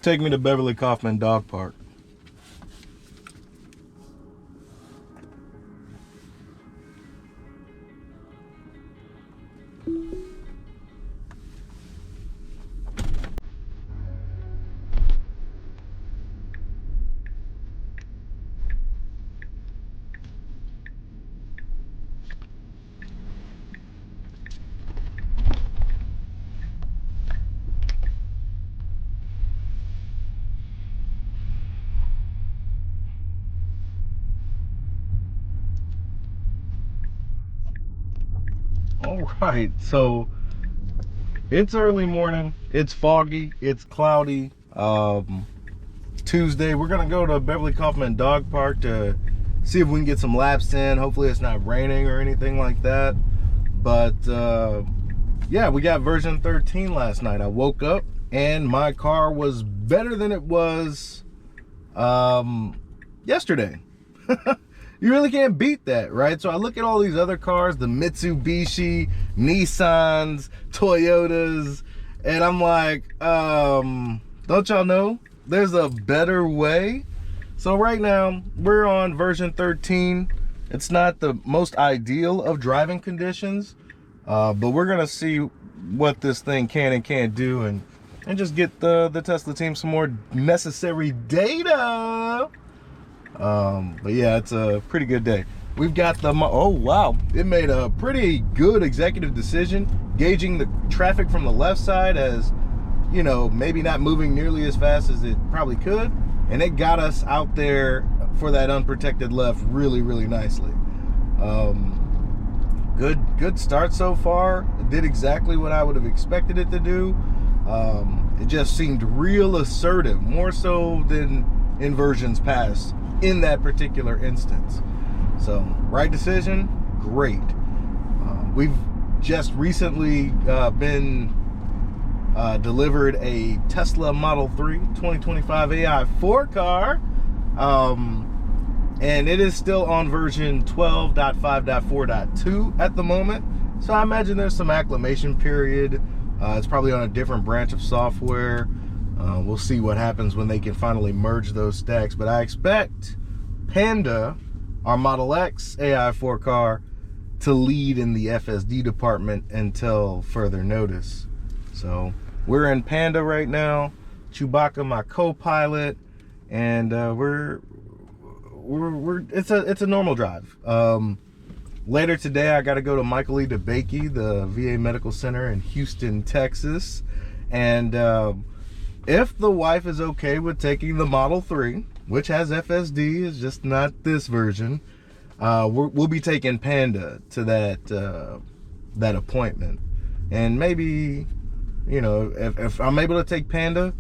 take me to Beverly Kaufman Dog Park. All right, so it's early morning, it's foggy, it's cloudy. Tuesday, we're gonna go to Beverly Kaufman Dog Park to see if we can get some laps in. Hopefully it's not raining or anything like that. But yeah, we got version 13 last night. I woke up and my car was better than it was yesterday. You really can't beat that, right? So I look at all these other cars, the Mitsubishi, Nissans, Toyotas, and I'm like, don't y'all know there's a better way? So right now, we're on version 13. It's not the most ideal of driving conditions, but we're gonna see what this thing can and can't do and just get the Tesla team some more necessary data. But yeah, it's a pretty good day. We've got the, oh wow, it made a pretty good executive decision, gauging the traffic from the left side as, you know, maybe not moving nearly as fast as it probably could. And it got us out there for that unprotected left really, really nicely. Good start so far. It did exactly what I would have expected it to do. It just seemed real assertive, more so than in versions past in that particular instance. So, right decision, great. We've just recently been delivered a Tesla Model 3 2025 AI4 car. And it is still on version 12.5.4.2 at the moment. So I imagine there's some acclimation period. It's probably on a different branch of software. We'll see what happens when they can finally merge those stacks. But I expect Panda, our Model X AI4 car, to lead in the FSD department until further notice. So we're in Panda right now. Chewbacca, my co-pilot, and it's a normal drive. Later today, I got to go to Michael E. DeBakey, the VA Medical Center in Houston, Texas, and if the wife is okay with taking the Model 3, which has FSD, is just not this version, we'll be taking Panda to that appointment. And maybe, you know, if I'm able to take Panda,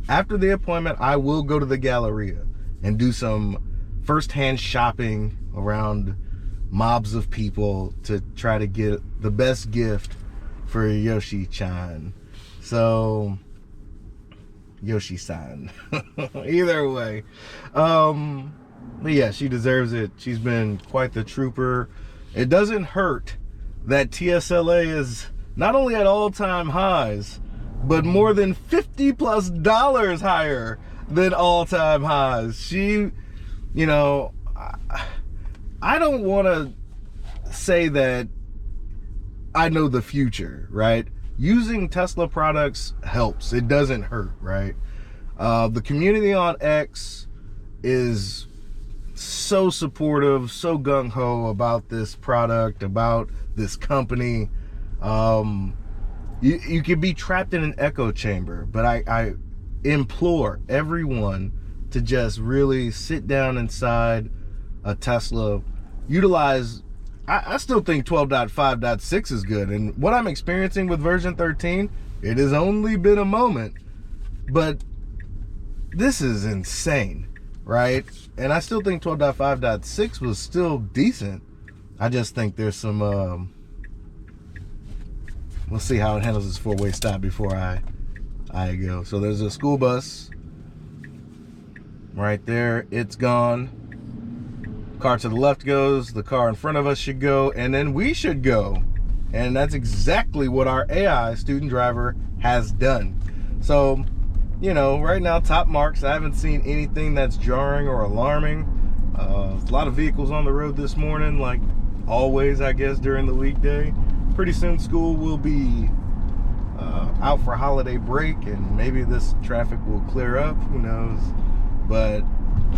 after the appointment, I will go to the Galleria and do some first-hand shopping around mobs of people to try to get the best gift for Yoshi-chan. So, Yoshi-san. Either way. But yeah, she deserves it. She's been quite the trooper. It doesn't hurt that TSLA is not only at all-time highs, but more than $50+ higher than all-time highs. She, you know, I don't want to say that I know the future, right? Using Tesla products helps. It doesn't hurt, right? The community on X is so supportive, so gung-ho about this product, about this company. You could be trapped in an echo chamber, but I implore everyone to just really sit down inside a Tesla, utilize, I still think 12.5.6 is good. And what I'm experiencing with version 13, it has only been a moment, but this is insane, right? And I still think 12.5.6 was still decent. I just think there's some, we'll see how it handles this four-way stop before I go. So there's a school bus right there. It's gone. Car to the left goes, the car in front of us should go, and then we should go. And that's exactly what our AI student driver has done. So you know, right now, top marks. I haven't seen anything that's jarring or alarming. A lot of vehicles on the road this morning, like always, I guess, during the weekday. Pretty soon school will be out for holiday break, and maybe this traffic will clear up, who knows. But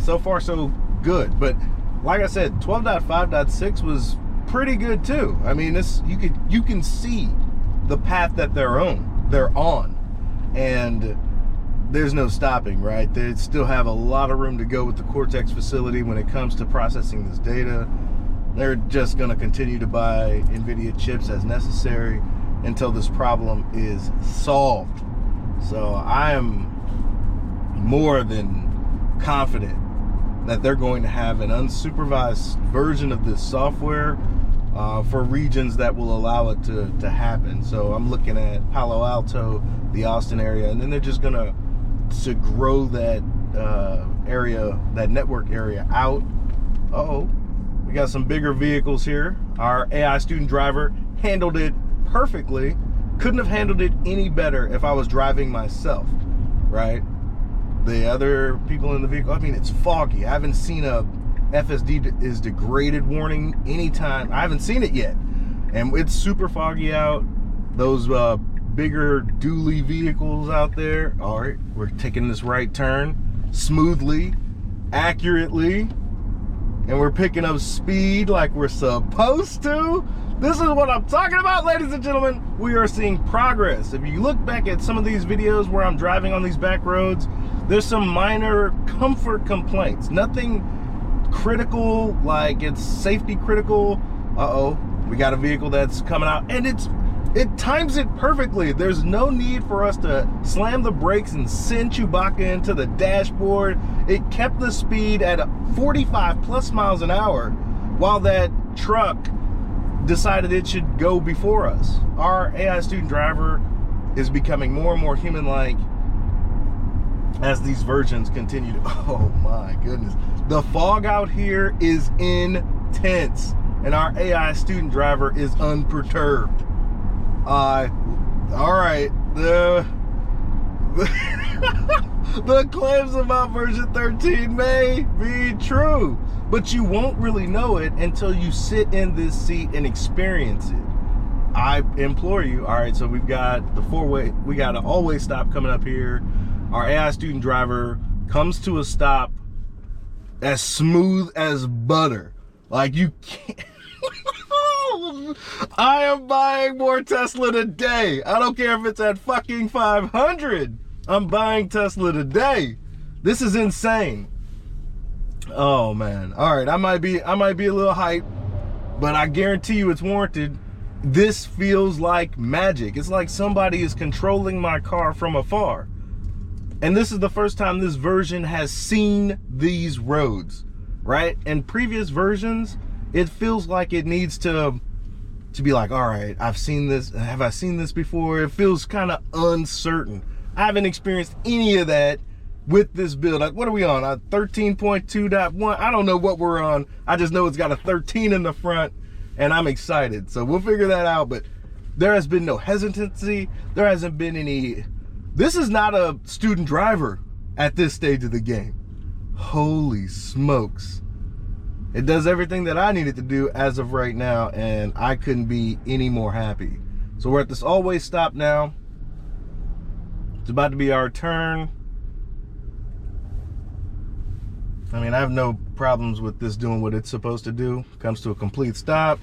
so far so good. But like I said, 12.5.6 was pretty good too. I mean, this you can see the path that they're on, and there's no stopping, right? They still have a lot of room to go with the Cortex facility when it comes to processing this data. They're just going to continue to buy NVIDIA chips as necessary until this problem is solved. So I am more than confident that they're going to have an unsupervised version of this software for regions that will allow it to happen. So I'm looking at Palo Alto, the Austin area, and then they're just going to grow that area, that network area out. We got some bigger vehicles here. Our AI student driver handled it perfectly. Couldn't have handled it any better if I was driving myself, right? The other people in the vehicle, I mean, it's foggy. I haven't seen a FSD is degraded warning anytime. I haven't seen it yet. And it's super foggy out. Those bigger dually vehicles out there. All right, we're taking this right turn smoothly, accurately, and we're picking up speed like we're supposed to. This is what I'm talking about, ladies and gentlemen. We are seeing progress. If you look back at some of these videos where I'm driving on these back roads, there's some minor comfort complaints. Nothing critical, like it's safety critical. We got a vehicle that's coming out, and it times it perfectly. There's no need for us to slam the brakes and send Chewbacca into the dashboard. It kept the speed at 45 plus miles an hour while that truck decided it should go before us. Our AI student driver is becoming more and more human-like as these versions continue to, oh my goodness. The fog out here is intense, and our AI student driver is unperturbed. All right, the claims about version 13 may be true, but you won't really know it until you sit in this seat and experience it. I implore you. All right, so we've got the four-way, we got an always stop coming up here. Our AI student driver comes to a stop as smooth as butter. Like, you can't. I am buying more Tesla today. I don't care if it's at fucking 500. I'm buying Tesla today. This is insane. Oh man. All right, I might be a little hyped, but I guarantee you it's warranted. This feels like magic. It's like somebody is controlling my car from afar. And this is the first time this version has seen these roads, right? In previous versions, it feels like it needs to be like, all right, I've seen this. Have I seen this before? It feels kind of uncertain. I haven't experienced any of that with this build. Like, what are we on? 13.2.1? I don't know what we're on. I just know it's got a 13 in the front, and I'm excited. So we'll figure that out. But there has been no hesitancy. There hasn't been any. This is not a student driver at this stage of the game. Holy smokes. It does everything that I needed to do as of right now, and I couldn't be any more happy. So we're at this always stop now. It's about to be our turn. I mean, I have no problems with this doing what it's supposed to do. Comes to a complete stop.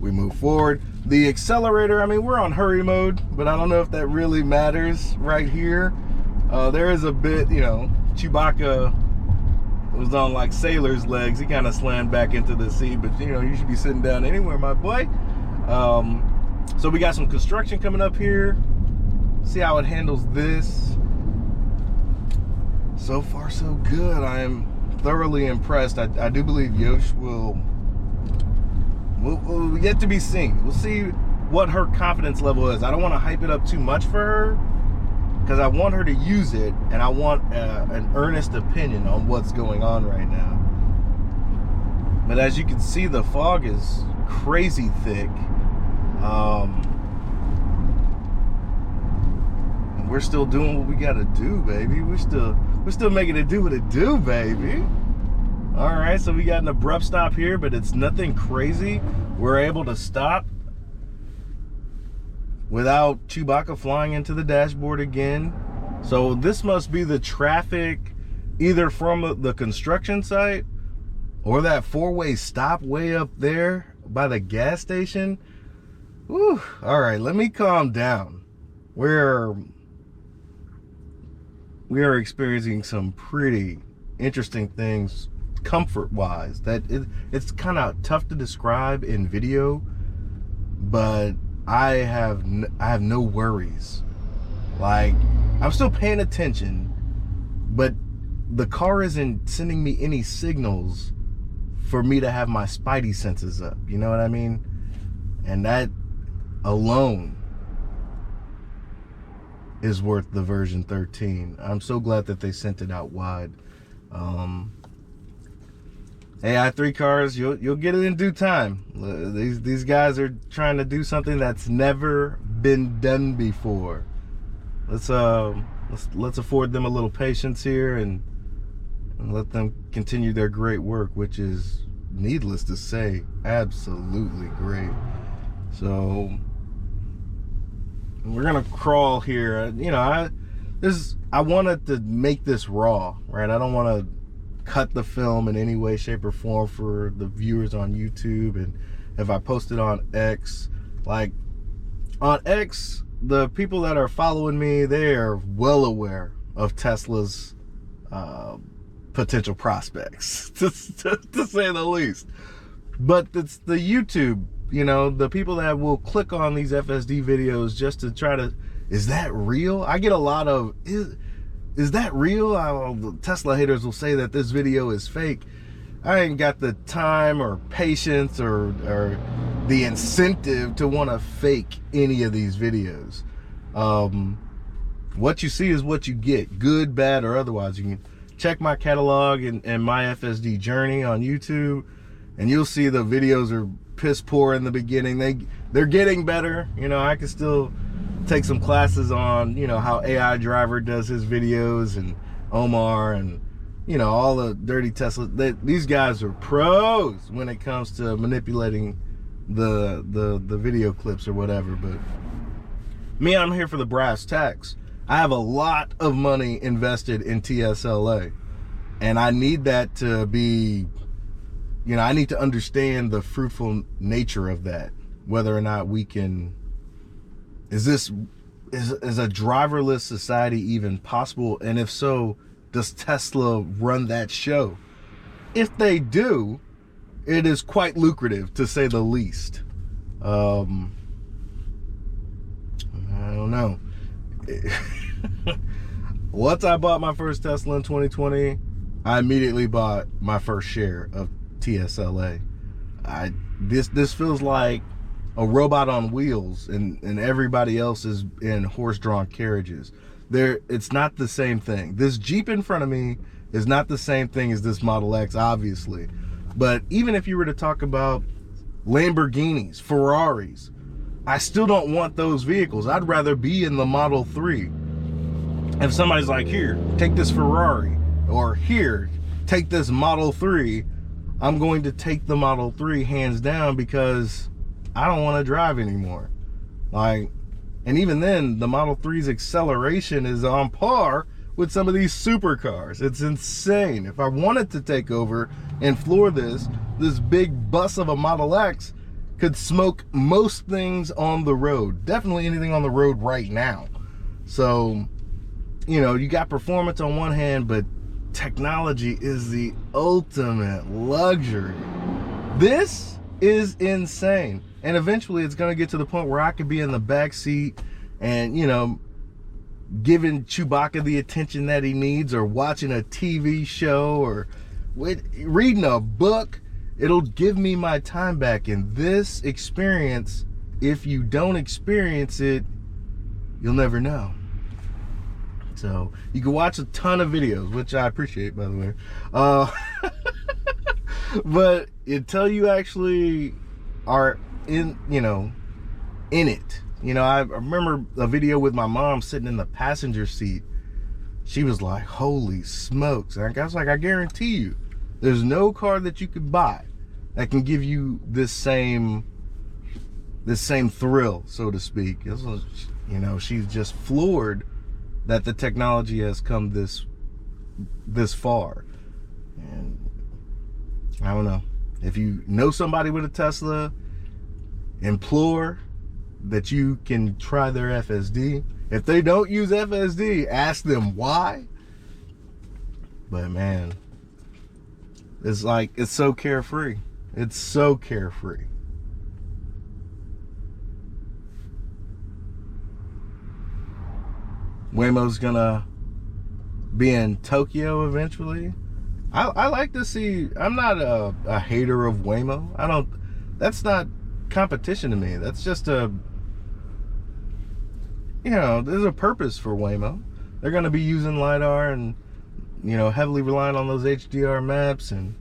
We move forward. The accelerator, I mean, we're on hurry mode, but I don't know if that really matters right here. There is a bit, you know, Chewbacca was on like sailor's legs. He kind of slammed back into the seat, but you know, you should be sitting down anywhere, my boy. So we got some construction coming up here. See how it handles this. So far, so good. I am thoroughly impressed. I do believe Yosh will yet to be seen. We'll see what her confidence level is. I don't want to hype it up too much for her, because I want her to use it, and I want an earnest opinion on what's going on right now. But as you can see, the fog is crazy thick. we're still doing what we gotta do, baby. We're still making it do what it do, baby. All right, so we got an abrupt stop here, but it's nothing crazy. We're able to stop without Chewbacca flying into the dashboard again. So this must be the traffic either from the construction site or that four-way stop way up there by the gas station. Whew. All right, let me calm down. We are experiencing some pretty interesting things comfort-wise that it's kind of tough to describe in video, but I have no worries. Like, I'm still paying attention, but the car isn't sending me any signals for me to have my spidey senses up. You know what I mean? And that alone is worth the version 13. I'm so glad that they sent it out wide. AI3 cars, you'll get it in due time. These guys are trying to do something that's never been done before. Let's afford them a little patience here and let them continue their great work, which is, needless to say, absolutely great. So we're gonna crawl here. You know, I wanted to make this raw, right? I don't want to cut the film in any way, shape, or form for the viewers on YouTube. And if I post it on X, like on X, the people that are following me, they are well aware of Tesla's potential prospects, to say the least. But it's the YouTube, you know, the people that will click on these FSD videos just to try to, is that real? I get a lot of, is that real? The Tesla haters will say that this video is fake. I ain't got the time or patience or the incentive to want to fake any of these videos. What you see is what you get, good, bad, or otherwise. You can check my catalog and my FSD journey on YouTube, and you'll see the videos are piss poor in the beginning. They're getting better. You know, I can still take some classes on, you know, how AI Driver does his videos, and Omar, and, you know, all the dirty Tesla. These guys are pros when it comes to manipulating the video clips or whatever. But me, I'm here for the brass tacks. I have a lot of money invested in TSLA, and I need that to be, you know, I need to understand the fruitful nature of that, whether or not we can. Is a driverless society even possible? And if so, does Tesla run that show? If they do, it is quite lucrative, to say the least. I don't know. Once I bought my first Tesla in 2020, I immediately bought my first share of TSLA. This feels like a robot on wheels, and everybody else is in horse-drawn carriages. It's not the same thing. This Jeep in front of me is not the same thing as this Model X, obviously. But even if you were to talk about Lamborghinis, Ferraris, I still don't want those vehicles. I'd rather be in the Model 3. If somebody's like, here, take this Ferrari, or here, take this Model 3, I'm going to take the Model 3 hands down, because I don't want to drive anymore. Like, and even then, the Model 3's acceleration is on par with some of these supercars. It's insane. If I wanted to take over and floor this big bus of a Model X could smoke most things on the road. Definitely anything on the road right now. So, you know, you got performance on one hand, but technology is the ultimate luxury. This is insane. And eventually it's going to get to the point where I could be in the back seat and, you know, giving Chewbacca the attention that he needs, or watching a TV show, or reading a book. It'll give me my time back. And this experience, if you don't experience it, you'll never know. So you can watch a ton of videos, which I appreciate, by the way. But until you actually are in it, You know, I remember a video with my mom sitting in the passenger seat. She was like, holy smokes. And I was like, I guarantee you, there's no car that you could buy that can give you this same thrill, so to speak. You know, she's just floored that the technology has come this far. And I don't know. If you know somebody with a Tesla, implore that you can try their FSD. If they don't use FSD, ask them why. But man, it's like, it's so carefree. It's so carefree. Waymo's gonna be in Tokyo eventually. I like to see, I'm not a hater of Waymo. That's not competition to me. That's just you know, there's a purpose for Waymo. They're gonna be using LiDAR and, you know, heavily relying on those HDR maps, and,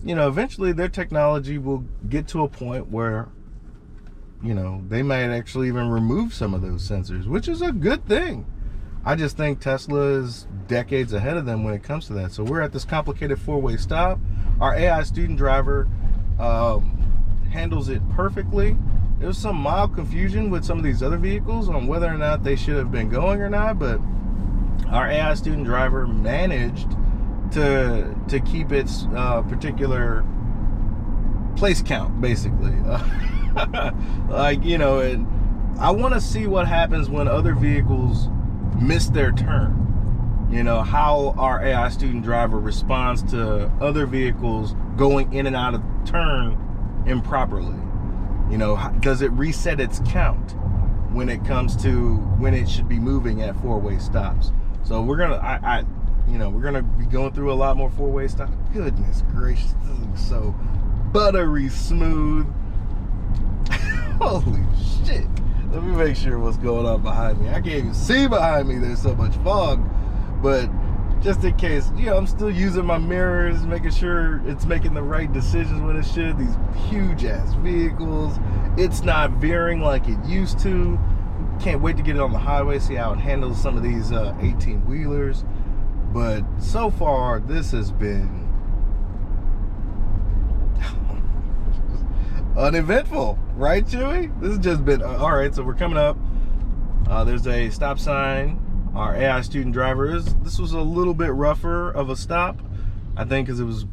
you know, eventually their technology will get to a point where, you know, they might actually even remove some of those sensors, which is a good thing. I just think Tesla is decades ahead of them when it comes to that. So we're at this complicated four-way stop. Our AI student driver handles it perfectly. There's some mild confusion with some of these other vehicles on whether or not they should have been going or not, but our AI student driver managed to keep its particular place count, basically. Like, you know, and I want to see what happens when other vehicles miss their turn. You know, how our AI student driver responds to other vehicles going in and out of turn improperly. You know, does it reset its count when it comes to when it should be moving at four-way stops? So we're gonna, you know, we're gonna be going through a lot more four-way stops. Goodness gracious, this is so buttery smooth. Holy shit. Let me make sure what's going on behind me. I can't even see behind me. There's so much fog. But just in case, you know, I'm still using my mirrors, making sure it's making the right decisions when it should. These huge ass vehicles. It's not veering like it used to. Can't wait to get it on the highway, see how it handles some of these 18-wheelers. But so far, this has been uneventful, right, Chewy? This has just been all right. So we're coming up. There's a stop sign. Our AI student driver this was a little bit rougher of a stop, I think, because it was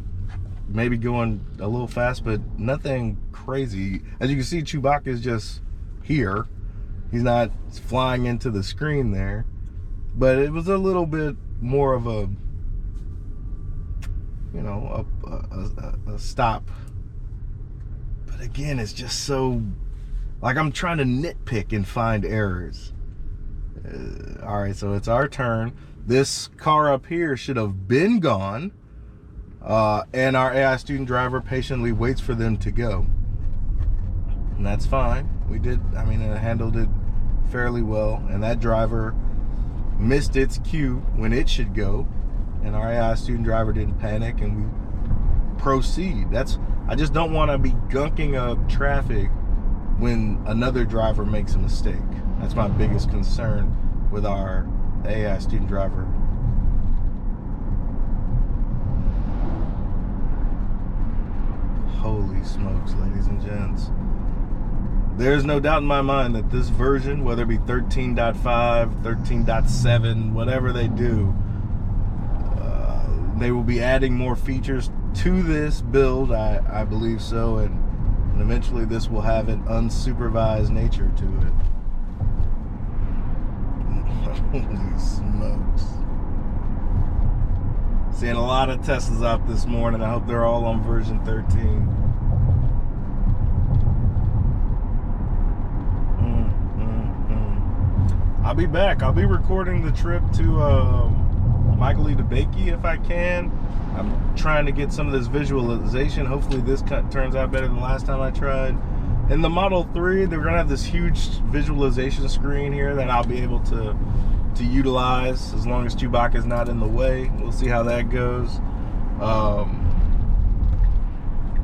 maybe going a little fast, but nothing crazy. As you can see, Chewbacca is just here. He's not flying into the screen there, but it was a little bit more of a, you know, a stop. But again, it's just so, like, I'm trying to nitpick and find errors. All right, so it's our turn. This car up here should have been gone, and our AI student driver patiently waits for them to go, and that's fine. We did, I mean, it handled it fairly well, and that driver missed its cue when it should go, and our AI student driver didn't panic, and we proceed. I just don't want to be gunking up traffic when another driver makes a mistake. That's my biggest concern with our AI student driver. Holy smokes, ladies and gents. There's no doubt in my mind that this version, whether it be 13.5, 13.7, whatever they do, they will be adding more features to this build, I believe so, and eventually this will have an unsupervised nature to it. Holy smokes. Seeing a lot of Teslas out this morning. I hope they're all on version 13. I'll be back. I'll be recording the trip to Michael DeBakey if I can. I'm trying to get some of this visualization. Hopefully this turns out better than last time I tried. In the Model 3, they're going to have this huge visualization screen here that I'll be able to utilize as long as Chewbacca's not in the way. We'll see how that goes.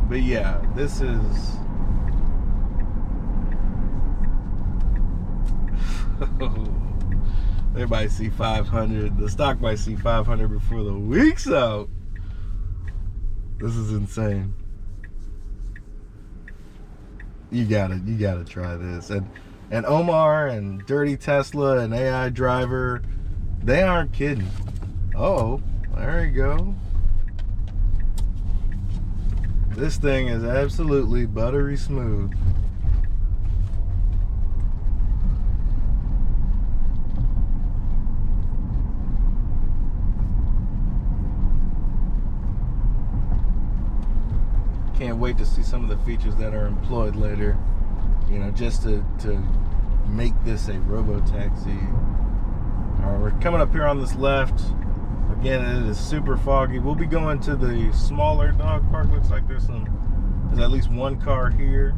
But yeah, this is They might see 500. The stock might see 500 before the week's out. This is insane. You gotta try this. And Omar and Dirty Tesla and AI Driver, they aren't kidding. Oh, there you go. This thing is absolutely buttery smooth. Can't wait to see some of the features that are employed later, you know, just to make this a robo-taxi. All right, we're coming up here on this left. Again, it is super foggy. We'll be going to the smaller dog park. Looks like there's at least one car here.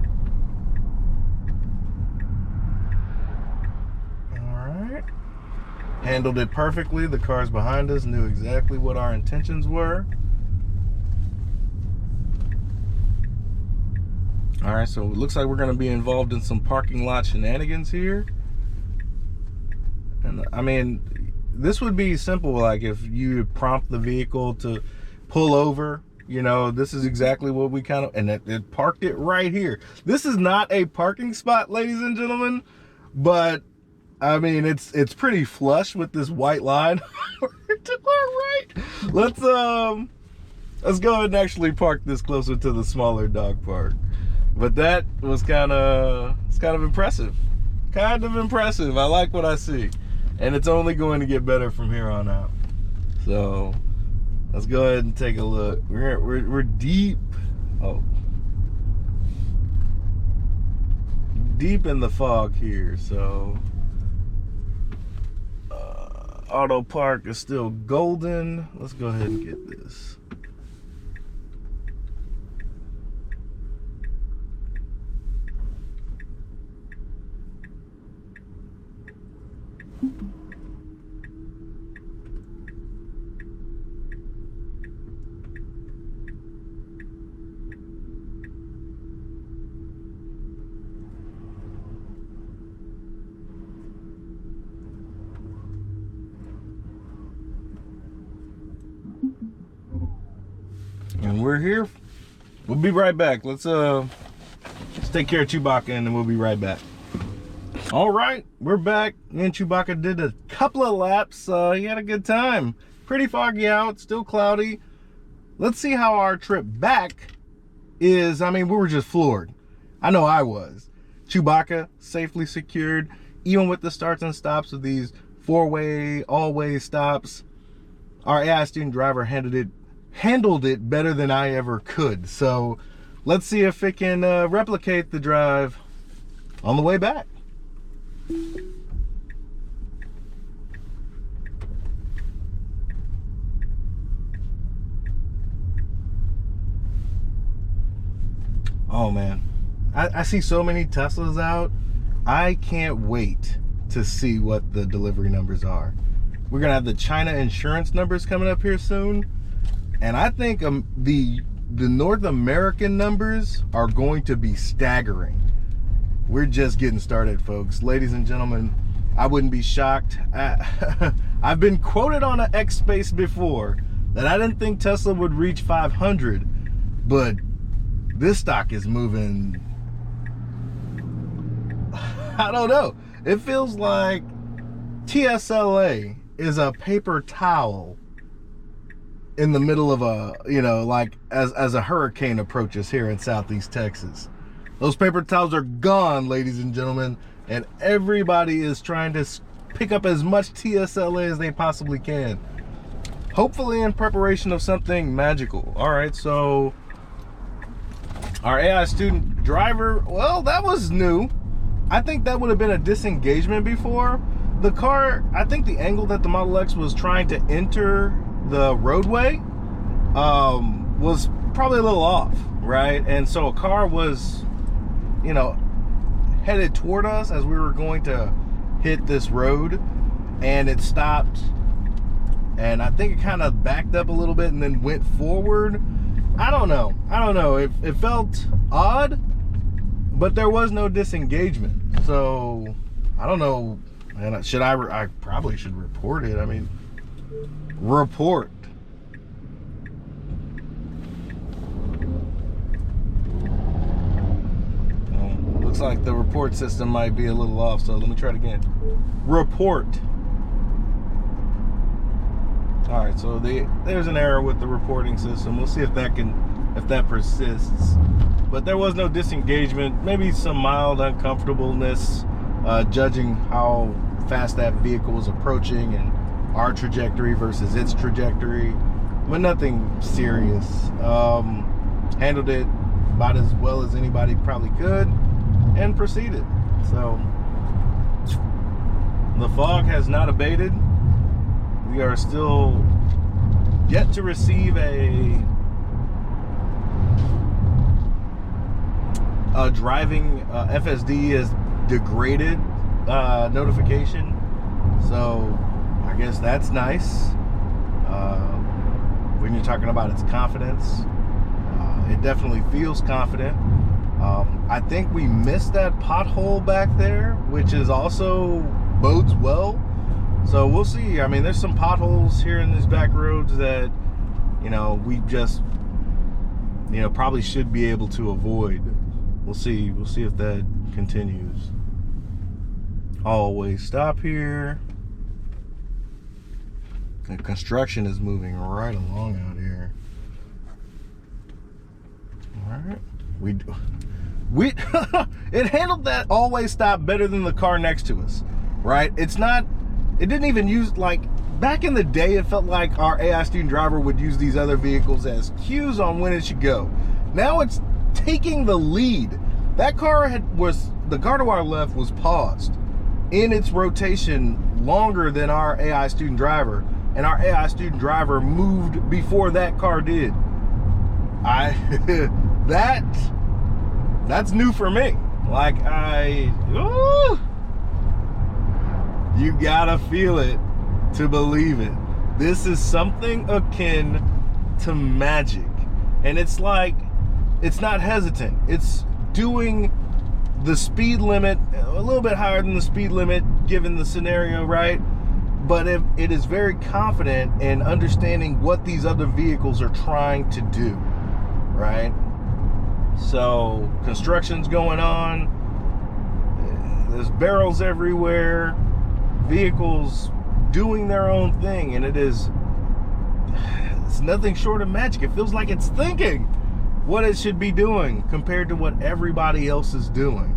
All right. Handled it perfectly. The cars behind us knew exactly what our intentions were. All right, so it looks like we're going to be involved in some parking lot shenanigans here. And I mean, this would be simple, like if you prompt the vehicle to pull over, you know, this is exactly what we kind of, and it parked it right here. This is not a parking spot, ladies and gentlemen, but I mean, it's pretty flush with this white line to our right. Let's go ahead and actually park this closer to the smaller dog park. But that was it's kind of impressive. Kind of impressive. I like what I see. And it's only going to get better from here on out. So let's go ahead and take a look. We're deep. Oh. Deep in the fog here, so auto park is still golden. Let's go ahead and get this. And we're here. We'll be right back. Let's take care of Chewbacca and then we'll be right back. All right, we're back. Me and Chewbacca did a couple of laps. He had a good time. Pretty foggy out, still cloudy. Let's see how our trip back is. I mean, we were just floored. I know I was. Chewbacca safely secured, even with the starts and stops of these four-way, all-way stops. Our AI student driver handled it better than I ever could. So let's see if it can replicate the drive on the way back. Oh man, I see so many Teslas out. I can't wait to see what the delivery numbers are. We're gonna have the China insurance numbers coming up here soon, and I think the North American numbers are going to be staggering. We're just getting started, folks. Ladies and gentlemen, I wouldn't be shocked. I've been quoted on an X Space before that I didn't think Tesla would reach 500, but this stock is moving. I don't know. It feels like TSLA is a paper towel in the middle of a, you know, like as a hurricane approaches here in Southeast Texas. Those paper towels are gone, ladies and gentlemen, and everybody is trying to pick up as much TSLA as they possibly can. Hopefully in preparation of something magical. All right, so our AI student driver, well, that was new. I think that would have been a disengagement before. The car, I think the angle that the Model X was trying to enter the roadway was probably a little off, right? And so a car was, you know, headed toward us as we were going to hit this road, and it stopped, and I think it kind of backed up a little bit and then went forward. I don't know. It felt odd, but there was no disengagement. So I don't know And I probably should report it. I mean, report. Looks like the report system might be a little off, so let me try it again. Report. All right, so there's an error with the reporting system. We'll see if that persists. But there was no disengagement, maybe some mild uncomfortableness, judging how fast that vehicle was approaching and our trajectory versus its trajectory, but nothing serious. Handled it about as well as anybody probably could and proceeded. So the fog has not abated. We are still yet to receive a driving FSD is degraded notification. So I guess that's nice. When you're talking about its confidence, it definitely feels confident. I think we missed that pothole back there, which is also bodes well. So we'll see. I mean, there's some potholes here in these back roads that, we just, probably should be able to avoid. We'll see. We'll see if that continues. Always stop here. The construction is moving right along out here. All right. We it handled that always stop better than the car next to us, right? It didn't even use, like, back in the day, it felt like our AI student driver would use these other vehicles as cues on when it should go. Now it's taking the lead. That car the car to our left was paused in its rotation longer than our AI student driver, and our AI student driver moved before that car did. That's new for me. Like, you gotta feel it to believe it. This is something akin to magic. And it's like, it's not hesitant. It's doing the speed limit a little bit higher than the speed limit given the scenario, right? But it is very confident in understanding what these other vehicles are trying to do, right? So construction's going on. There's barrels everywhere. Vehicles doing their own thing, and it's nothing short of magic. It feels like it's thinking what it should be doing compared to what everybody else is doing.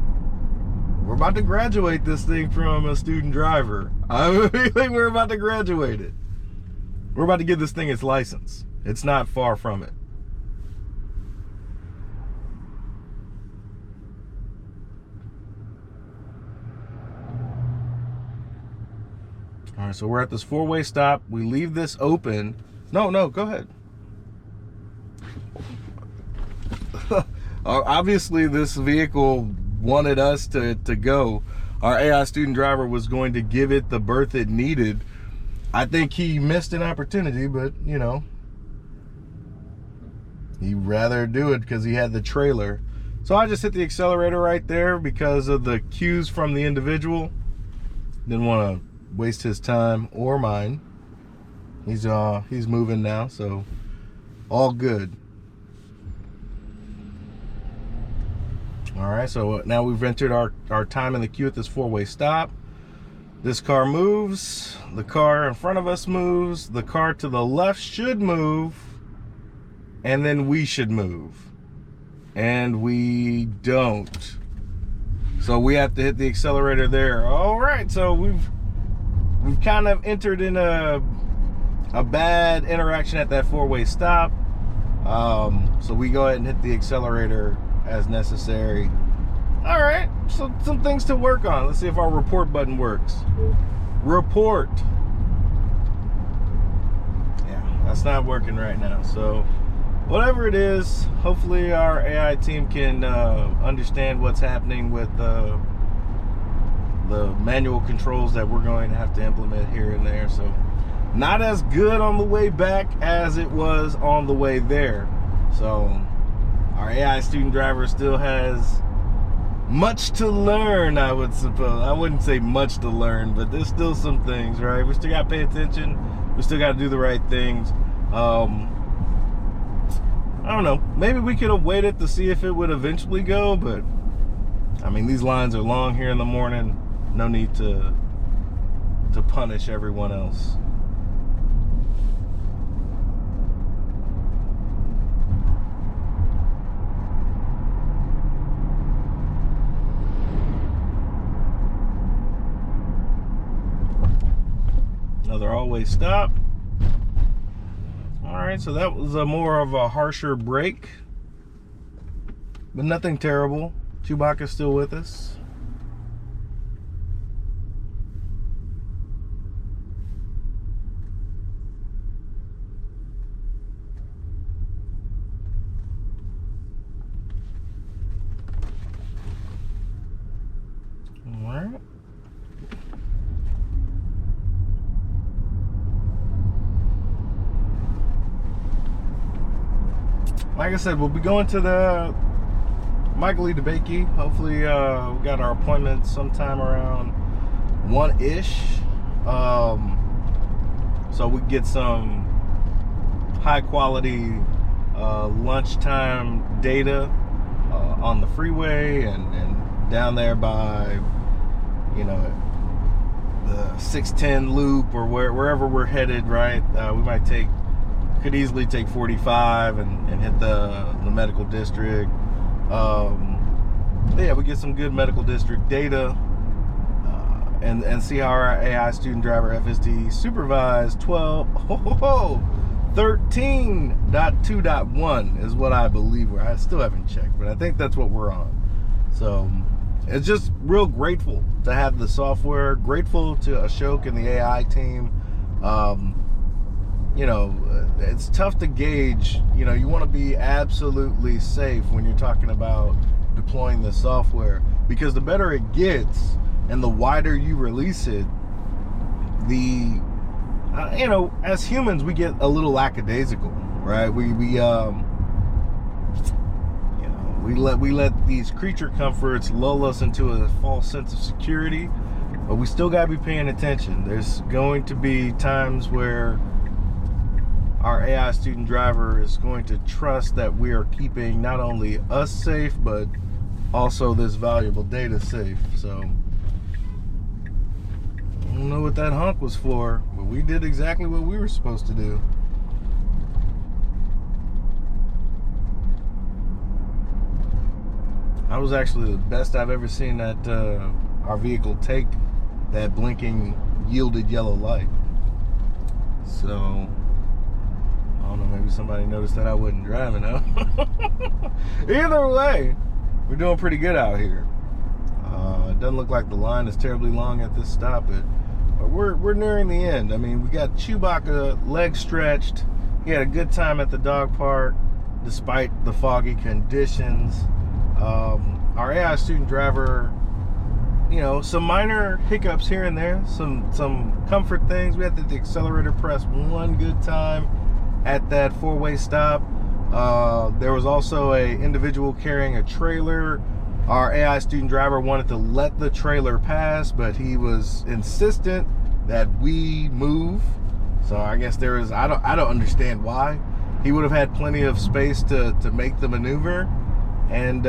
We're about to graduate this thing from a student driver. I think we're about to graduate it. We're about to give this thing its license. It's not far from it. All right, so we're at this four-way stop. We leave this open. No, go ahead. Obviously, this vehicle wanted us to go. Our AI student driver was going to give it the berth it needed. I think he missed an opportunity, but, he'd rather do it because he had the trailer. So I just hit the accelerator right there because of the cues from the individual. Didn't want to waste his time or mine. He's moving now, so all good. All right, so now we've entered our time in the queue at this four-way stop. This car moves, the car in front of us moves, the car to the left should move, and then we should move. And we don't. So we have to hit the accelerator there. All right, so we've kind of entered in a bad interaction at that four-way stop. So we go ahead and hit the accelerator as necessary. All right, so some things to work on. Let's see if our report button works. Report. Yeah, that's not working right now. So whatever it is, hopefully our AI team can understand what's happening with the manual controls that we're going to have to implement here and there. So not as good on the way back as it was on the way there. So our AI student driver still has much to learn, I would suppose. I wouldn't say much to learn, but there's still some things, right? We still got to pay attention. We still got to do the right things. I don't know. Maybe we could have waited to see if it would eventually go, but I mean, these lines are long here in the morning. No need to punish everyone else. Another always stop. All right, so that was a more of a harsher break, but nothing terrible. Chewbacca's still with us. All right. Like I said, we'll be going to the Michael E. DeBakey. Hopefully, we got our appointment sometime around 1-ish. So we get some high quality lunchtime data on the freeway and down there by, you know, the 610 loop or wherever we're headed, right? We could easily take 45 and hit the medical district. Yeah, we get some good medical district data and see how our AI student driver FSD supervised 13.2.1 is what I believe I still haven't checked, but I think that's what we're on. So it's just real grateful to have the software, grateful to Ashok and the AI team. You know, it's tough to gauge. You know, you want to be absolutely safe when you're talking about deploying the software, because the better it gets and the wider you release it, the you know, as humans we get a little lackadaisical, right? We let these creature comforts lull us into a false sense of security, but we still got to be paying attention. There's going to be times where our AI student driver is going to trust that we are keeping not only us safe, but also this valuable data safe. So I don't know what that honk was for, but we did exactly what we were supposed to do. I was actually the best I've ever seen that our vehicle take that blinking yielded yellow light. So I don't know, maybe somebody noticed that I wasn't driving, huh? Either way, we're doing pretty good out here. It doesn't look like the line is terribly long at this stop, but we're nearing the end. I mean, we got Chewbacca leg stretched. He had a good time at the dog park despite the foggy conditions. Our AI student driver, you know, some minor hiccups here and there, some comfort things. We had the accelerator press one good time at that four-way stop. There was also a individual carrying a trailer. Our AI student driver wanted to let the trailer pass, but he was insistent that we move. So I guess there is, I don't understand why. He would have had plenty of space to make the maneuver, and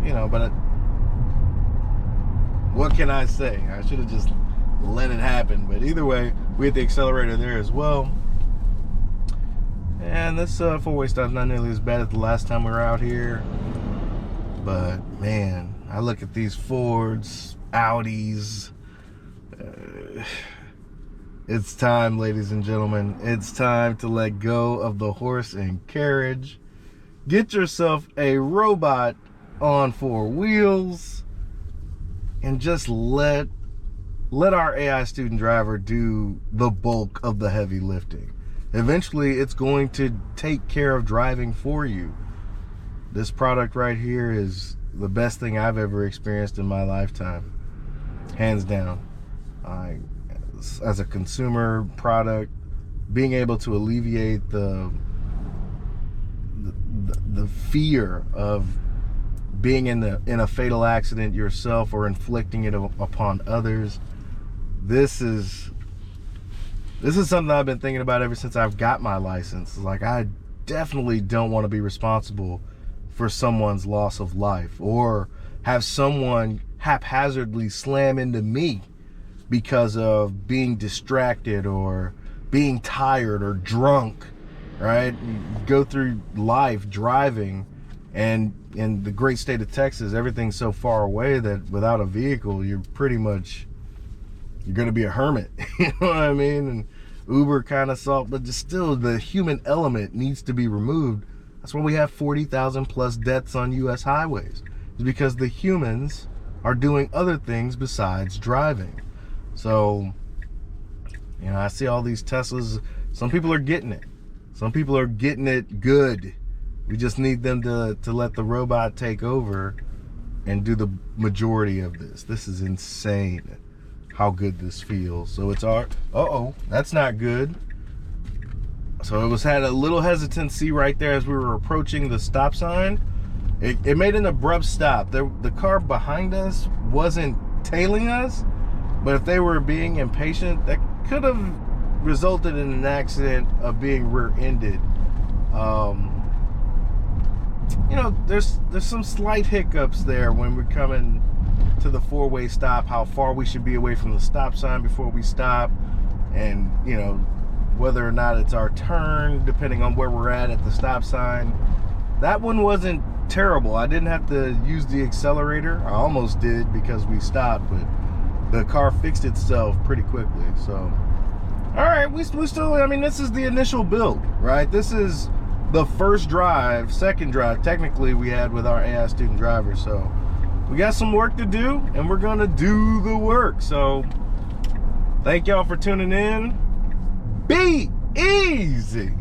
you know, but what can I say? I should have just let it happen. But either way, we hit the accelerator there as well. And this four-way stop's not nearly as bad as the last time we were out here. But man, I look at these Fords, Audis. It's time, ladies and gentlemen. It's time to let go of the horse and carriage. Get yourself a robot on four wheels and just let our AI student driver do the bulk of the heavy lifting. Eventually, it's going to take care of driving for you. This product right here is the best thing I've ever experienced in my lifetime, hands down. As a consumer product, being able to alleviate the fear of being in a fatal accident yourself or inflicting it upon others. This is something I've been thinking about ever since I've got my license. Like, I definitely don't want to be responsible for someone's loss of life, or have someone haphazardly slam into me because of being distracted or being tired or drunk, right? You go through life driving, and in the great state of Texas, everything's so far away that without a vehicle, you're going to be a hermit. You know what I mean? And Uber kind of solved, but just still, the human element needs to be removed. That's why we have 40,000 plus deaths on U.S. highways. It's because the humans are doing other things besides driving. So, you know, I see all these Teslas. Some people are getting it. Some people are getting it good. We just need them to let the robot take over and do the majority of this. This is insane how good this feels. So it's our, that's not good. So it had a little hesitancy right there as we were approaching the stop sign. It made an abrupt stop. The car behind us wasn't tailing us, but if they were being impatient, that could have resulted in an accident of being rear-ended. You know, there's some slight hiccups there when we're coming to the four-way stop, how far we should be away from the stop sign before we stop, and, you know, whether or not it's our turn, depending on where we're at the stop sign. That one wasn't terrible. I didn't have to use the accelerator. I almost did because we stopped, but the car fixed itself pretty quickly. So, all right, we still, I mean, this is the initial build, right? This is the second drive, technically, we had with our AI student driver. So we got some work to do, and we're gonna do the work. So thank y'all for tuning in. Be easy.